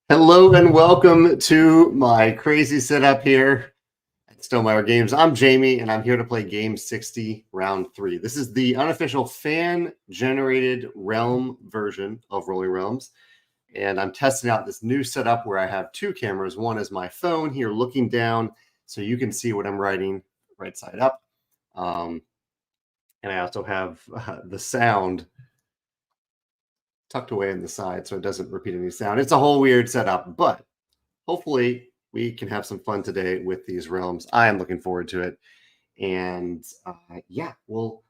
Hello and welcome to my crazy setup here at Stonemeyer Games. I'm Jamie and I'm here to play game 60, round 3. This is the unofficial fan-generated realm version of Rolling Realms. And I'm testing out this new setup where I have two cameras. One is my phone here looking down so you can see what I'm writing right side up. And I also have the sound tucked away in the side so it doesn't repeat any sound. It's a whole weird setup, but hopefully we can have some fun today with these realms. I am looking forward to it. And yeah, we'll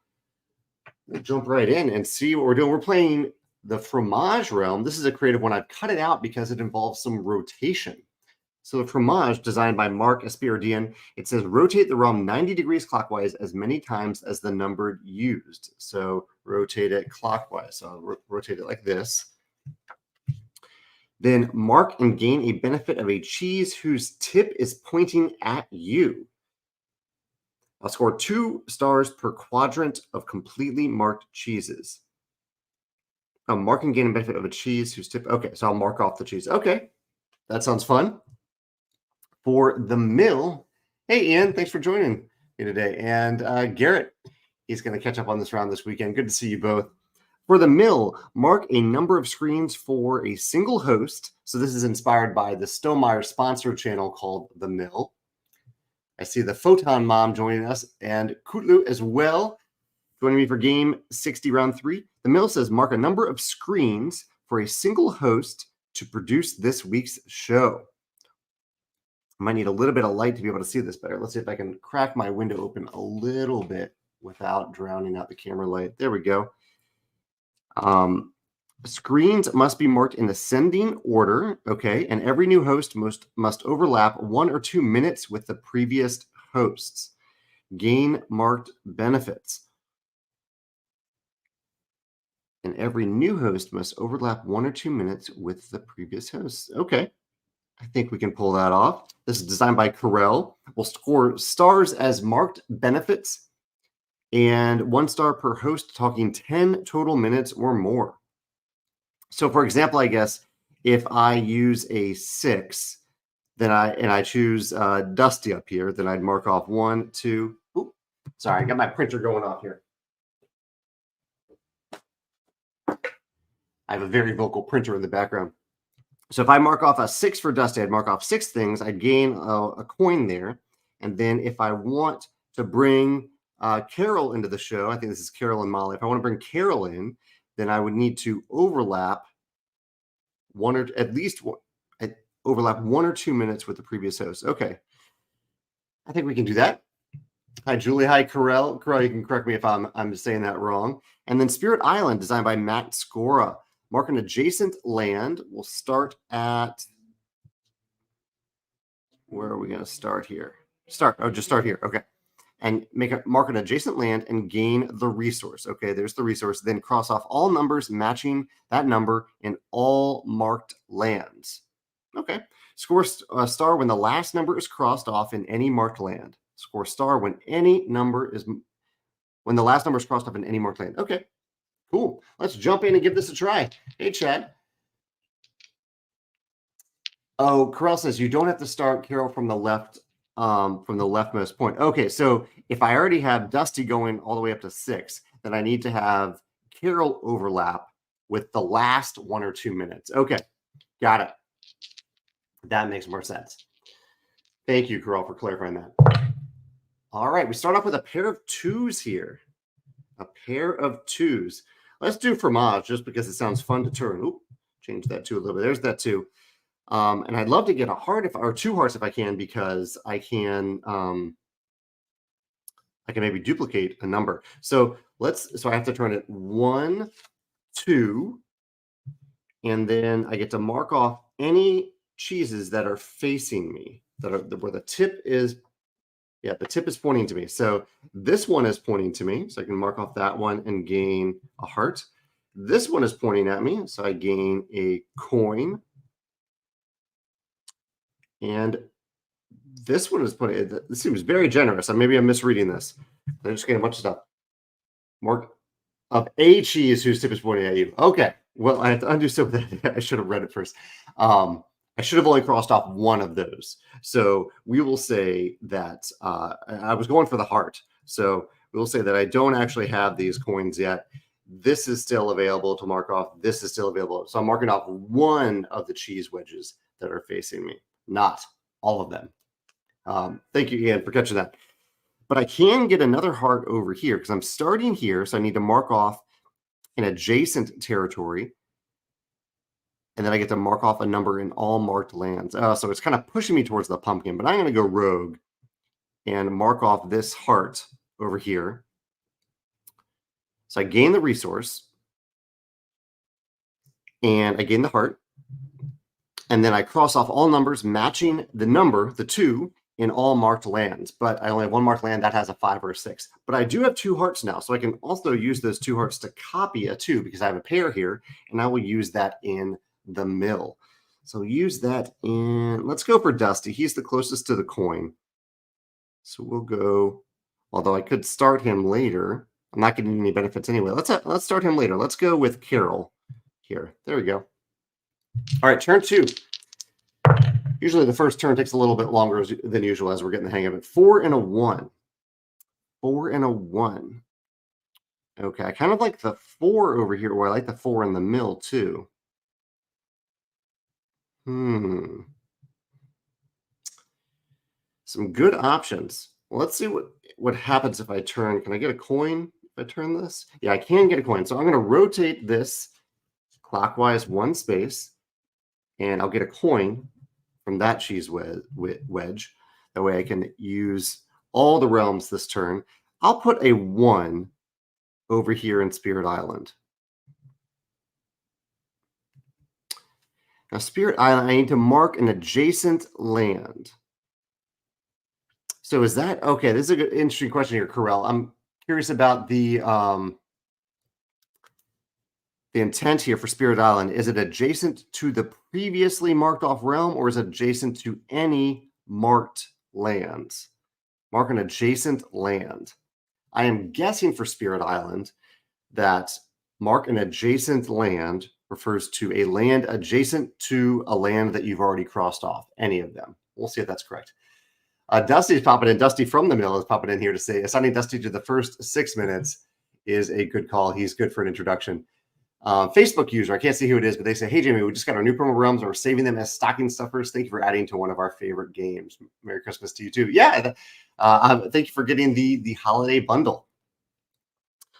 jump right in and see what we're doing. We're playing the Fromage realm. This is a creative one. I've cut it out because it involves some rotation. So the Fromage, designed by Mark Espiridian, it says rotate the realm 90 degrees clockwise as many times as the number used. So rotate it clockwise. So I'll rotate it like this. Then mark and gain a benefit of a cheese whose tip is pointing at you. I'll score 2 stars per quadrant of completely marked cheeses. I'll mark and gain a benefit of a cheese whose tip. Okay, so I'll mark off the cheese. Okay, that sounds fun. For the mill, hey Ian, thanks for joining me today. And Garrett, he's going to catch up on this round this weekend. Good to see you both. For the mill, mark a number of screens for a single host. So this is inspired by the Stonemeyer sponsor channel called The Mill. I see the Photon Mom joining us and Kutlu as well, joining me for game 60, round 3. The Mill says mark a number of screens for a single host to produce this week's show. I might need a little bit of light to be able to see this better. Let's see if I can crack my window open a little bit without drowning out the camera light. There we go. Screens must be marked in ascending order, okay, and every new host must overlap 1 or 2 minutes with the previous hosts. Gain marked benefits. And every new host must overlap 1 or 2 minutes with the previous hosts. Okay, I think we can pull that off. This is designed by Carell. We'll score stars as marked benefits and 1 star per host, talking 10 total minutes or more. So for example, I guess if I use a 6, then I choose Dusty up here, then I'd mark off 1, 2. Oops, sorry, I got my printer going off here. I have a very vocal printer in the background. So if I mark off a 6 for Dusty, I'd mark off 6 things. I'd gain a coin there. And then if I want to bring Carol into the show, I think this is Carol and Molly. If I want to bring Carol in, then I would need to overlap overlap 1 or 2 minutes with the previous host. Okay. I think we can do that. Hi, Julie. Hi, Carell. Carell, you can correct me if I'm saying that wrong. And then Spirit Island, designed by Matt Scora. Mark an adjacent land. We'll start at, where are we going to start here? Just start here. Okay. And mark an adjacent land and gain the resource. Okay, there's the resource. Then cross off all numbers matching that number in all marked lands. Okay. Score a star when the last number is crossed off in any marked land. Score a star when the last number is crossed off in any marked land. Okay. Cool. Let's jump in and give this a try. Hey, Chad. Oh, Carell says you don't have to start Carol from the left, from the leftmost point. Okay, so if I already have Dusty going all the way up to 6, then I need to have Carol overlap with the last 1 or 2 minutes. Okay, got it. That makes more sense. Thank you, Carell, for clarifying that. All right, we start off with a pair of 2s here. A pair of 2s. Let's do Fromage just because it sounds fun to turn. Oop, change that 2 a little bit. There's that 2. And I'd love to get a heart or 2 hearts if I can, because I can maybe duplicate a number. So I have to turn it 1, 2, and then I get to mark off any cheeses that are facing me, where the tip is. Yeah, the tip is pointing to me. So this one is pointing to me, so I can mark off that one and gain a heart. This one is pointing at me, so I gain a coin. And this one is this seems very generous. Maybe I'm misreading this. I'm just getting a bunch of stuff. Mark of a cheese whose tip is pointing at you. Okay. Well, I have to undo some of that. I should have read it first. I should have only crossed off one of those. So we will say that I was going for the heart. So we will say that I don't actually have these coins yet. This is still available to mark off. This is still available. So I'm marking off one of the cheese wedges that are facing me, not all of them. Thank you, Ian, for catching that. But I can get another heart over here because I'm starting here. So I need to mark off an adjacent territory. And then I get to mark off a number in all marked lands. So it's kind of pushing me towards the pumpkin, but I'm going to go rogue and mark off this heart over here. So I gain the resource and I gain the heart. And then I cross off all numbers matching the number, the 2, in all marked lands. But I only have one marked land that has a 5 or a 6. But I do have 2 hearts now. So I can also use those 2 hearts to copy a 2 because I have a pair here. And I will use that in the mill. So use that in, let's go for Dusty. He's the closest to the coin. So we'll go, although I could start him later. I'm not getting any benefits anyway. Let's start him later. Let's go with Carol here. There we go. All right, turn 2. Usually the first turn takes a little bit longer than usual as we're getting the hang of it. 4 and a 1. 4 and a 1. Okay, I kind of like the 4 over here, or I like the 4 in the mill too. Some good options. Well, let's see what happens if I turn. Can I get a coin if I turn this? Yeah, I can get a coin. So I'm going to rotate this clockwise 1 space, and I'll get a coin from that cheese wedge. That way I can use all the realms this turn. I'll put a 1 over here in Spirit Island. Now, Spirit Island, I need to mark an adjacent land. So is that okay? This is a good, interesting question here, Corel. I'm curious about the intent here for Spirit Island. Is it adjacent to the previously marked off realm, or is it adjacent to any marked lands? Mark an adjacent land. I am guessing for Spirit Island that mark an adjacent land refers to a land adjacent to a land that you've already crossed off, any of them. We'll see if that's correct. Dusty's popping in. Dusty from the mill is popping in here to say assigning Dusty to the first 6 minutes is a good call. He's good for an introduction. Facebook user, I can't see who it is, but they say, hey, Jamey, we just got our new promo realms and we're saving them as stocking stuffers. Thank you for adding to one of our favorite games. Merry Christmas to you too. Yeah, thank you for getting the holiday bundle.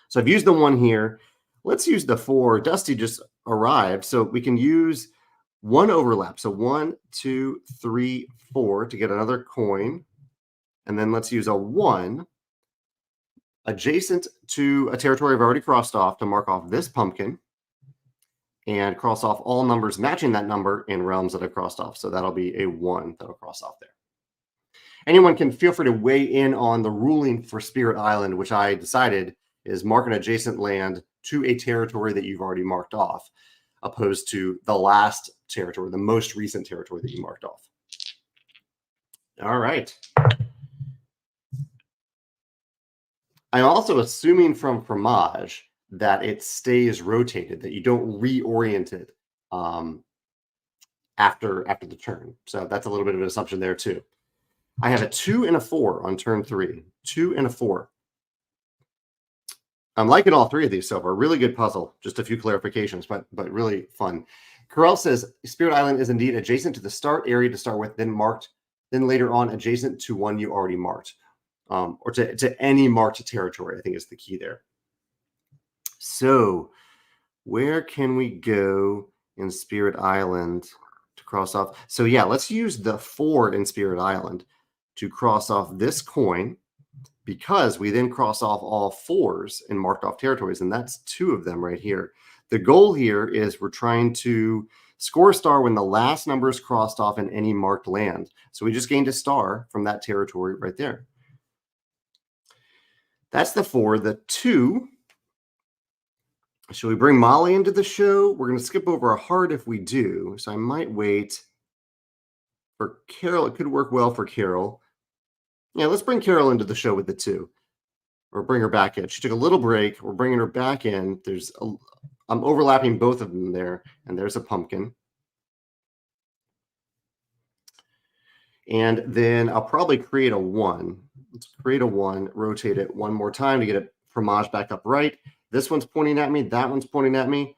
So I've used the 1 here. Let's use the 4. Dusty just arrived, so we can use 1 overlap. So 1, 2, 3, 4 to get another coin. And then let's use a 1 adjacent to a territory I've already crossed off to mark off this pumpkin and cross off all numbers matching that number in realms that I've crossed off. So that'll be a 1 that'll cross off there. Anyone can feel free to weigh in on the ruling for Spirit Island, which I decided is mark an adjacent land to a territory that you've already marked off, opposed to the last territory, the most recent territory that you marked off. All right. I'm also assuming from Fromage that it stays rotated, that you don't reorient it after the turn. So that's a little bit of an assumption there too. I have a 2 and a 4 on turn 3. 2 and a 4. I'm liking all 3 of these so far. Really good puzzle. Just a few clarifications, but really fun. Corel says Spirit Island is indeed adjacent to the start area to start with, then marked, then later on adjacent to one you already marked, or to any marked territory, I think is the key there. So where can we go in Spirit Island to cross off? So yeah, let's use the 4 in Spirit Island to cross off this coin, because we then cross off all 4s in marked off territories, and that's 2 of them right here. The goal here is we're trying to score a star when the last number is crossed off in any marked land. So we just gained a star from that territory right there. That's the 4. The 2, shall we bring Molly into the show? We're going to skip over a heart if we do, so I might wait for Carol. It could work well for Carol. Yeah, let's bring Carol into the show with the 2, or bring her back in. She took a little break. We're bringing her back in. I'm overlapping both of them there, and there's a pumpkin. And then I'll probably create a 1. Let's create a 1, rotate it one more time to get it Fromage back up right. This one's pointing at me. That one's pointing at me.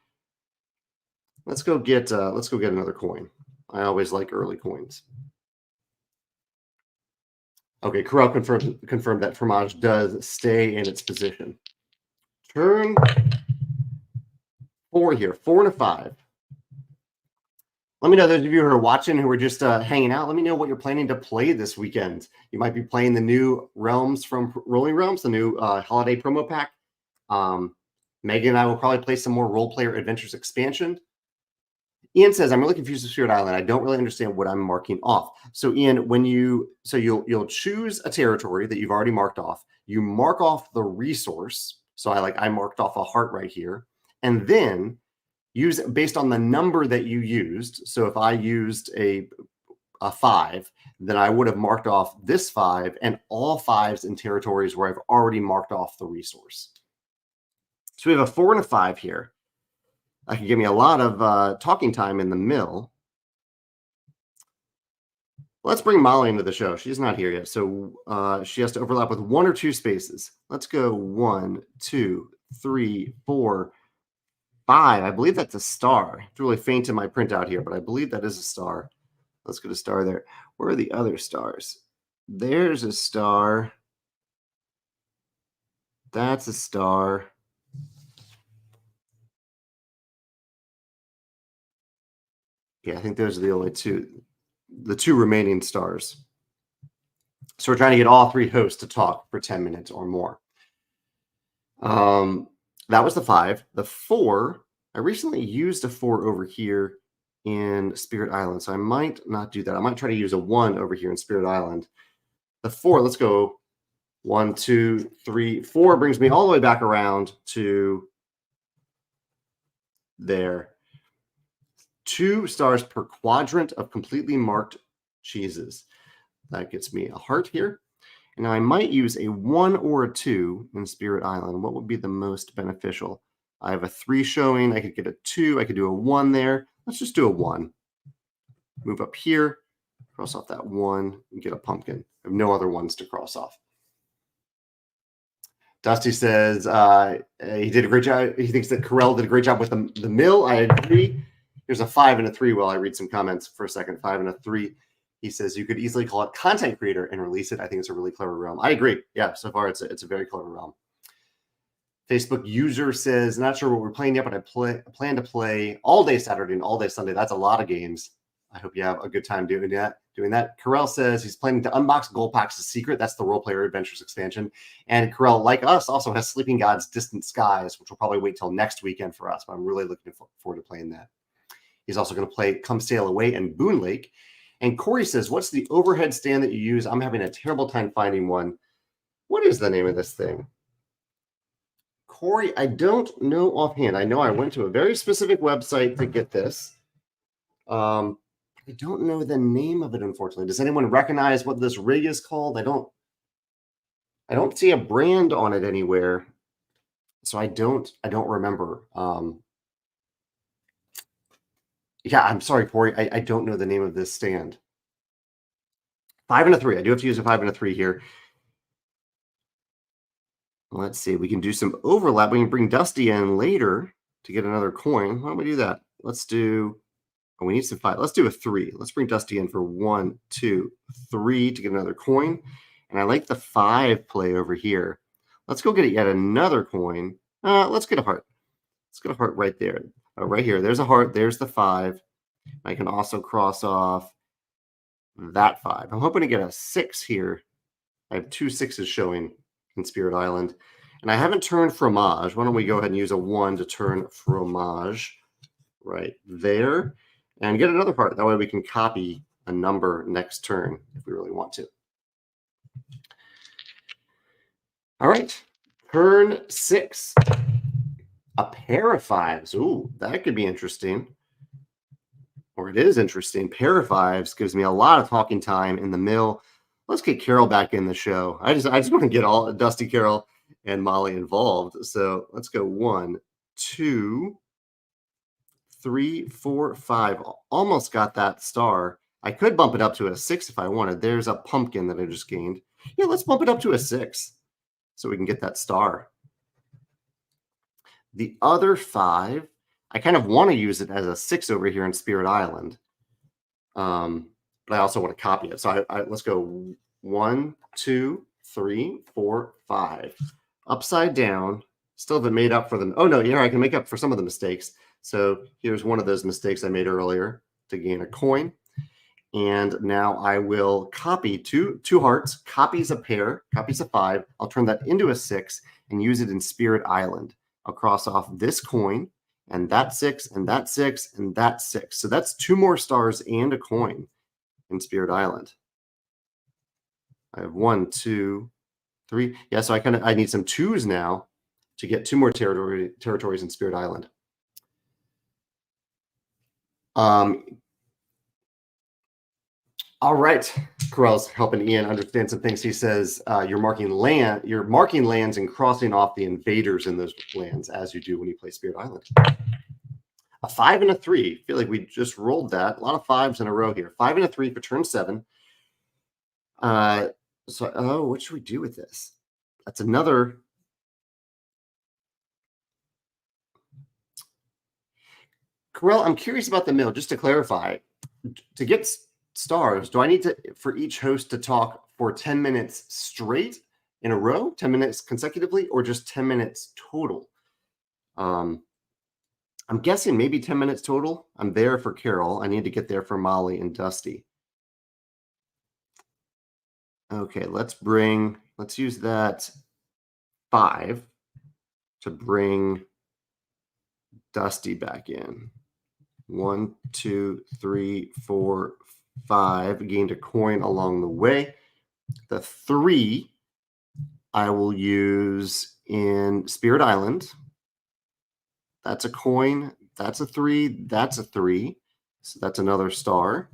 Let's go get another coin. I always like early coins. Okay, Corral confirmed that Fromage does stay in its position. Turn 4 here, 4 and a 5. Let me know, those of you who are watching, who are just hanging out, let me know what you're planning to play this weekend. You might be playing the new Realms from Rolling Realms, the new holiday promo pack. Megan and I will probably play some more Role Player Adventures expansion. Ian says, I'm really confused with Spirit Island. I don't really understand what I'm marking off. So Ian, you'll choose a territory that you've already marked off. You mark off the resource. So I marked off a heart right here. And then use based on the number that you used. So if I used a 5, then I would have marked off this 5 and all 5s in territories where I've already marked off the resource. So we have a 4 and a 5 here. That could give me a lot of talking time in the mill. Let's bring Molly into the show. She's not here yet, so she has to overlap with 1 or 2 spaces. Let's go 1, 2, 3, 4, 5. I believe that's a star. It's really faint in my printout here, but I believe that is a star. Let's get a star there. Where are the other stars? There's a star. That's a star. Yeah, I think those are the only the 2 remaining stars. So we're trying to get all 3 hosts to talk for 10 minutes or more. That was the 5. The 4, I recently used a 4 over here in Spirit Island, so I might not do that. I might try to use a 1 over here in Spirit Island. The 4, let's go 1, 2, 3, 4 brings me all the way back around to there. 2 stars per quadrant of completely marked cheeses. That gets me a heart here. And now I might use a 1 or a 2 in Spirit Island. What would be the most beneficial? I have a 3 showing. I could get a 2. I could do a 1 there. Let's just do a 1. Move up here, cross off that 1, and get a pumpkin. I have no other 1s to cross off. Dusty says he did a great job. He thinks that Corral did a great job with the mill. I agree. Here's a 5 and a 3 while I read some comments for a second. 5 and a 3. He says you could easily call it content creator and release it. I think it's a really clever realm. I agree. Yeah, so far it's a very clever realm. Facebook user says, not sure what we're playing yet, but I plan to play all day Saturday and all day Sunday. That's a lot of games. I hope you have a good time doing that. Corral says he's planning to unbox Gold Pack's Secret. That's the Role Player Adventures expansion. And Corral, like us, also has Sleeping Gods Distant Skies, which will probably wait till next weekend for us, but I'm really looking forward to playing that. He's also going to play Come Sail Away and Boon Lake. And Corey says, what's the overhead stand that you use? I'm having a terrible time finding one. What is the name of this thing? Corey, I don't know offhand. I know I went to a very specific website to get this. I don't know the name of it, unfortunately. Does anyone recognize what this rig is called? I don't see a brand on it anywhere. So I don't remember. Yeah, I'm sorry, Corey. I don't know the name of this stand. 5 and a 3. I do have to use a 5 and a 3 here. Let's see. We can do some overlap. We can bring Dusty in later to get another coin. Why don't we do that? Let's do. Oh, we need some 5. Let's do a 3. Let's bring Dusty in for 1, 2, 3 to get another coin. And I like the 5 play over here. Let's go get yet another coin. Let's get a heart. Let's get a heart right there. Right here. There's a heart. There's the 5. I can also cross off that 5. I'm hoping to get a 6 here. I have 2 6s showing in Spirit Island. And I haven't turned Fromage. Why don't we go ahead and use a 1 to turn Fromage right there. And get another part. That way we can copy a number next turn if we really want to. All right. Turn 6. A pair of 5s. Ooh, that could be interesting. Or it is interesting. Pair of 5s gives me a lot of talking time in the mill. Let's get Carol back in the show. I just want to get all Dusty, Carol, and Molly involved. So let's go 1, 2, 3, 4, 5. Almost got that star. I could bump it up to a 6 if I wanted. There's a pumpkin that I just gained. Yeah, let's bump it up to a 6 so we can get that star. The other 5, I kind of want to use it as a 6 over here in Spirit Island. But I also want to copy it. So let's go 1, 2, 3, 4, 5. Upside down. Still haven't made up for them. Oh, no, here I can make up for some of the mistakes. So here's one of those mistakes I made earlier to gain a coin. And now I will copy two hearts, copies a pair, copies a 5. I'll turn that into a 6 and use it in Spirit Island. I'll cross off this coin and that 6 and that 6 and that 6. So that's 2 more stars and a coin in Spirit Island. I have 1, 2, 3. Yeah, so I need some 2s now to get 2 more territories in Spirit Island. All right, Corell's helping Ian understand some things. He says you're marking lands and crossing off the invaders in those lands as you do when you play Spirit Island. A 5 and a 3. I feel like we just rolled that. A lot of 5s in a row here. 5 and a 3 for turn 7. What should we do with this? That's another. Corell, I'm curious about the mill. Just to clarify, to get stars, do I need to, for each host to talk for 10 minutes straight in a row, 10 minutes consecutively, or just 10 minutes total? I'm guessing maybe 10 minutes total. I'm there for Carol. I need to get there for Molly and Dusty. Okay, let's use that 5 to bring Dusty back in. 1, 2, 3, 4, 5. Gained a coin along the way. The 3 I will use in Spirit Island. That's a coin. That's a 3. That's a 3. So that's another star.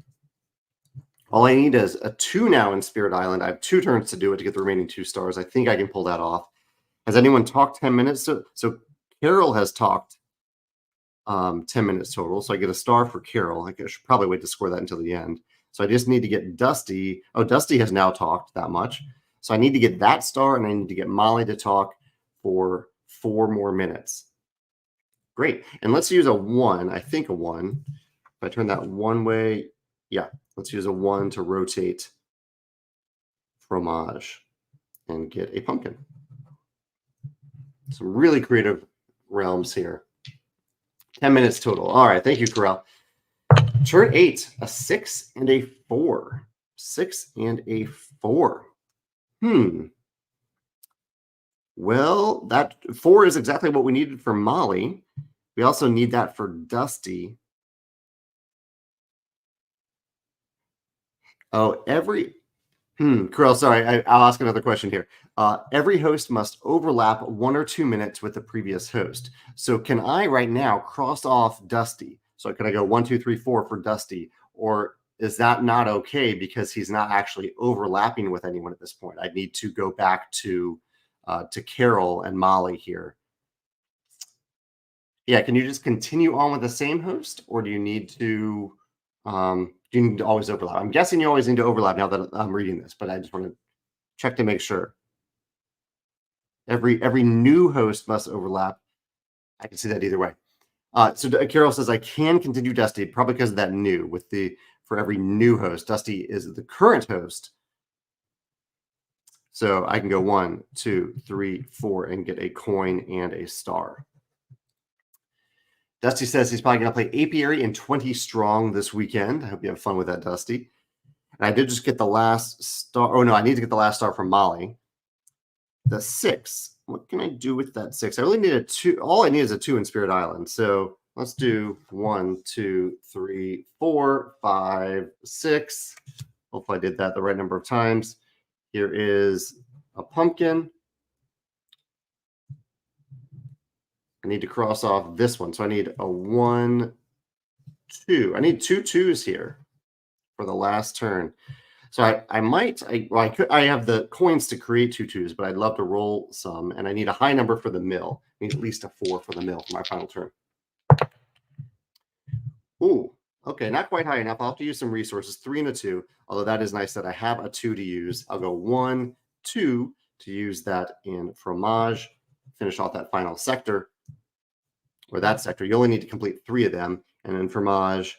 All I need is a 2 now in Spirit Island. I have 2 turns to do it to get the remaining 2 stars. I think I can pull that off. Has anyone talked 10 minutes? So Carol has talked 10 minutes total. So I get a star for Carol. I should probably wait to score that until the end. So I just need to get Dusty. Oh, Dusty has now talked that much. So I need to get that star, and I need to get Molly to talk for 4 more minutes. Great. And let's use a 1. I think a 1. If I turn that one way, yeah, let's use a 1 to rotate Fromage and get a pumpkin. Some really creative realms here. 10 minutes total. All right. Thank you, Corell. Turn 8, a 6 and a 4. 6 and a 4. Well, that 4 is exactly what we needed for Molly. We also need that for Dusty. Oh, Corell, sorry, I'll ask another question here. Every host must overlap 1 or 2 minutes with the previous host. So can I right now cross off Dusty? So can I go 1, 2, 3, 4 for Dusty? Or is that not okay because he's not actually overlapping with anyone at this point? I need to go back to Carol and Molly here. Yeah, can you just continue on with the same host, or do you need to always overlap? I'm guessing you always need to overlap now that I'm reading this, but I just want to check to make sure. Every new host must overlap. I can see that either way. So Carol says I can continue Dusty, probably because of that new for every new host. Dusty is the current host. So I can go 1, 2, 3, 4 and get a coin and a star. Dusty says he's probably going to play Apiary and 20 Strong this weekend. I hope you have fun with that, Dusty. And I did just get the last star. Oh, no, I need to get the last star from Molly. The 6. What can I do with that 6? I really need a 2. All I need is a 2 in Spirit Island. So let's do 1, 2, 3, 4, 5, 6. Hopefully I did that the right number of times. Here is a pumpkin. I need to cross off this one. So I need a 1, 2. I need 2 2s here for the last turn. So I have the coins to create 2 2s, but I'd love to roll some. And I need a high number for the mill. I need at least a 4 for the mill for my final turn. Ooh, Okay, not quite high enough. I'll have to use some resources. 3 and a 2. Although that is nice that I have a 2 to use. I'll go 1, 2 to use that in Fromage. Finish off that final sector, or that sector. You only need to complete 3 of them. And in Fromage,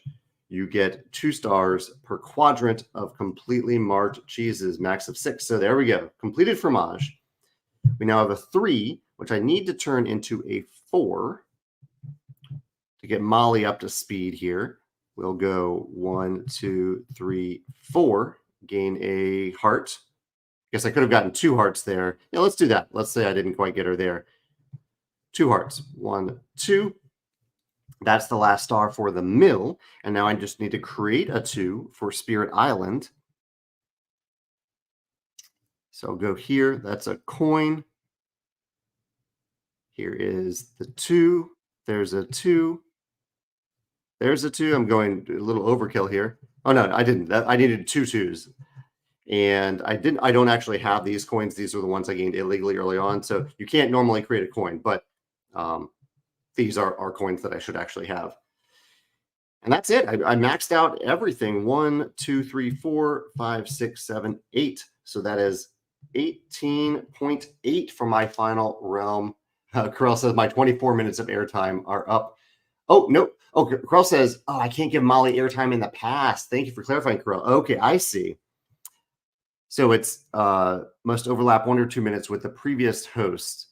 you get 2 stars per quadrant of completely marked cheeses, max of 6. So there we go. Completed Fromage. We now have a 3, which I need to turn into a 4 to get Molly up to speed here. We'll go 1, 2, 3, 4. Gain a heart. Guess I could have gotten 2 hearts there. Yeah, let's do that. Let's say I didn't quite get her there. 2 hearts. 1, 2. That's the last star for the mill. And now I just need to create a 2 for Spirit Island. So I'll go here. That's a coin. Here is the 2. There's a 2. There's a 2. I'm going a little overkill here. Oh, no, I didn't. I needed 2 2s. And I don't actually have these coins. These are the ones I gained illegally early on. So you can't normally create a coin, but these are coins that I should actually have. And that's it. I maxed out everything. 1, 2, 3, 4, 5, 6, 7, 8. So that is 18.8 for my final realm. Carell says my 24 minutes of airtime are up. Oh, no. Oh, Carell says, oh, I can't give Molly airtime in the past. Thank you for clarifying, Carell. Okay, I see. So it's must overlap 1 or 2 minutes with the previous host.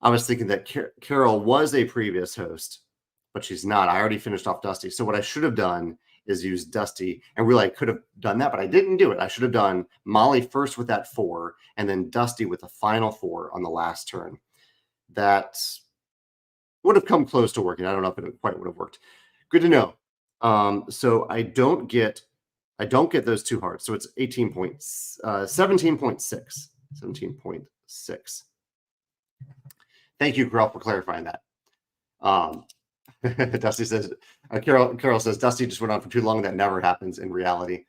I was thinking that Carol was a previous host, but she's not. I already finished off Dusty. So what I should have done is use Dusty, and really I could have done that, but I didn't do it. I should have done Molly first with that 4, and then Dusty with the final 4 on the last turn. That would have come close to working. I don't know if it quite would have worked. Good to know. So I don't get those 2 hearts. So it's 17.6. 17.6. Thank you, Carol, for clarifying that. Dusty says, Carol says, Dusty just went on for too long. That never happens in reality.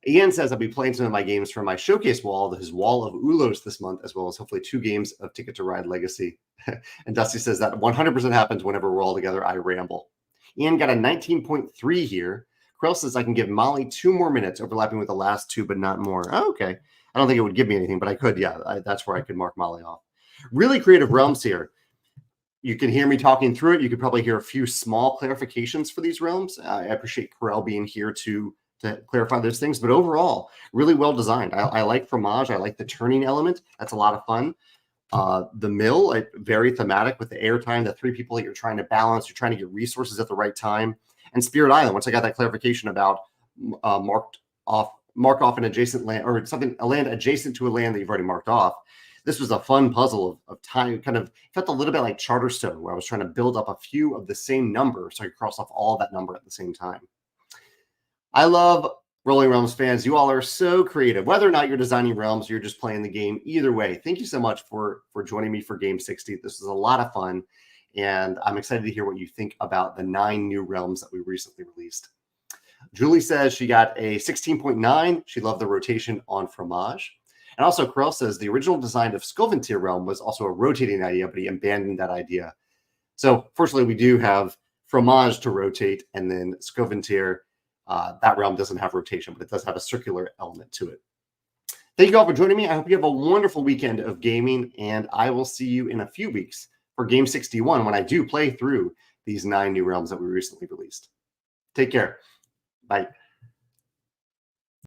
Ian says, I'll be playing some of my games from my showcase wall, his wall of Ulos this month, as well as hopefully 2 games of Ticket to Ride Legacy. And Dusty says that 100% happens whenever we're all together. I ramble. Ian got a 19.3 here. Krell says I can give Molly 2 more minutes, overlapping with the last 2, but not more. Oh, okay. I don't think it would give me anything, but I could. Yeah, that's where I could mark Molly off. Really creative realms here. You can hear me talking through it. You could probably hear a few small clarifications for these realms. I appreciate Carell being here to clarify those things, but overall, really well designed. I like Fromage. I like the turning element. That's a lot of fun. The mill, very thematic with the airtime, the 3 people that you're trying to balance. You're trying to get resources at the right time. And Spirit Island, once I got that clarification about mark off an adjacent land, or something, a land adjacent to a land that you've already marked off. This was a fun puzzle of time. Kind of felt a little bit like Charterstone, where I was trying to build up a few of the same number so I could cross off all of that number at the same time. I love Rolling Realms fans. You all are so creative. Whether or not you're designing realms, or you're just playing the game, either way, thank you so much for joining me for Game 60. This was a lot of fun, and I'm excited to hear what you think about the 9 new realms that we recently released. Julie says she got a 16.9. She loved the rotation on Fromage. And also, Carell says the original design of Scoventir realm was also a rotating idea, but he abandoned that idea. So, fortunately, we do have Fromage to rotate, and then Scoventir, that realm doesn't have rotation, but it does have a circular element to it. Thank you all for joining me. I hope you have a wonderful weekend of gaming, and I will see you in a few weeks for Game 61 when I do play through these 9 new realms that we recently released. Take care. Bye.